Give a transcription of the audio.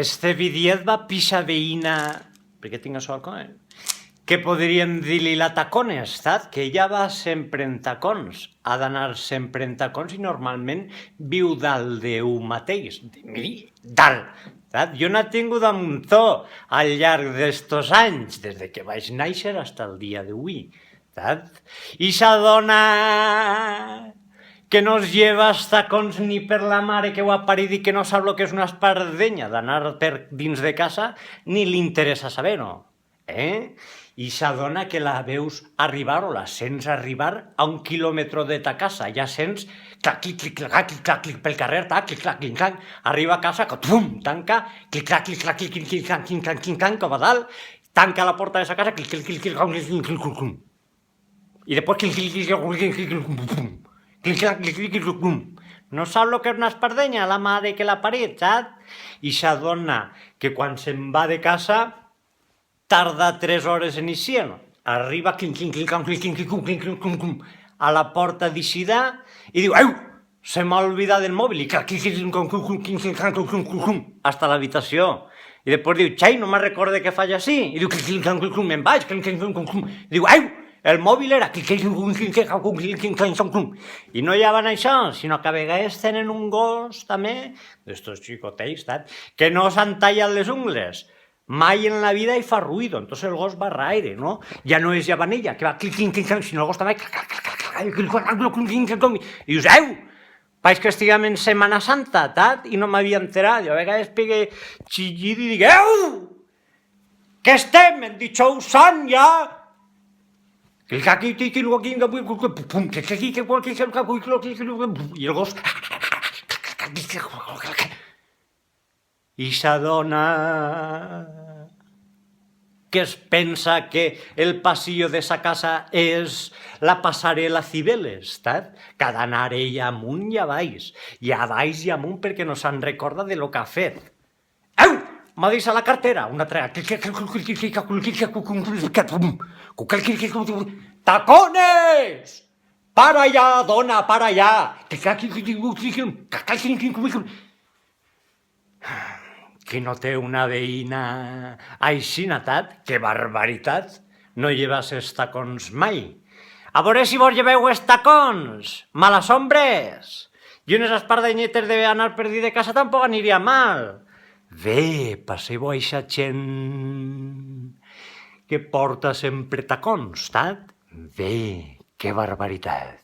Este bidiet va pixa veïna, perquè tinc això al coll, que podríem dir-li la tacones, saps? Que ella va sempre en tacons, ha d'anar sempre en tacons i normalment viu dalt d'un mateix, dalt, saps? Jo n'he tingut un muntó al llarg d'estos anys, des de que vaig néixer fins al dia d'avui, saps? I s'adona que no es lleva els tacons ni per la mare que ho ha parit i que no sap el que és una espardenya d'anar per dins de casa, ni li interessa saber-ho, I s'adona que la veus arribar o la sents arribar a 1 quilòmetre de ta casa, ja sents clac, clic, clic, clac, clic, clac, clic, pel carrer, clic, clac, clic, clac, arriba a casa, tanca, clic, clac, clic, clac, clic, clic, clac, clic, clac, clic, clac, cap a dalt, tanca la porta de sa casa, clic, clic, clic, clic, clic, clic, clic, clic, clic, i després clic, clic, clic, clic, clic, clic, clic, clic, clic, clic, clic, clic, no sap el que és una espardenya, la mare que l'ha parit, saps? I s'adona que quan se'n va de casa tarda 3 hores en eixir, arriba a la porta d'eixida i diu, se m'ha oblidat el mòbil, i hasta l'habitació. I després diu, xai, no me'n recorde que faig així. I diu, me'n vaig, i diu, el mòbil era i no hi havia això, sinó que a vegades tenen un gos també, d'estos xicotets, que no s'han tallat les ungles. Mai en la vida hi fa ruïdo, entonces el gos va raire, no? Ja no és vanilla, que va clic, clic, clic, sinó el gos també i dius, vaig que estiguem en Setmana Santa, i no m'havia enterat. Jo a vegades pegue xillit i dic, que estem en dijous sant ja? I el gos i s'adona que es pensa que el passillo de sa casa és la passarel·la Cibeles, saps? Que ha d'anar ella amunt i a baix i amunt perquè no se'n recorda de lo que ha fet. M'ha deixat la cartera, una altra. Tacones! Para allà, dona, para allà! Que no té una veïna així, natat, que barbaritat, no llevas els tacons mai. A veure si vos lleveu els tacons, malas hombres. I unes espardenyetes de anar per dir de casa tampoc aniria mal. Bé, passeu a eixa gent que porta sempre tacons, tat? Bé, que barbaritat.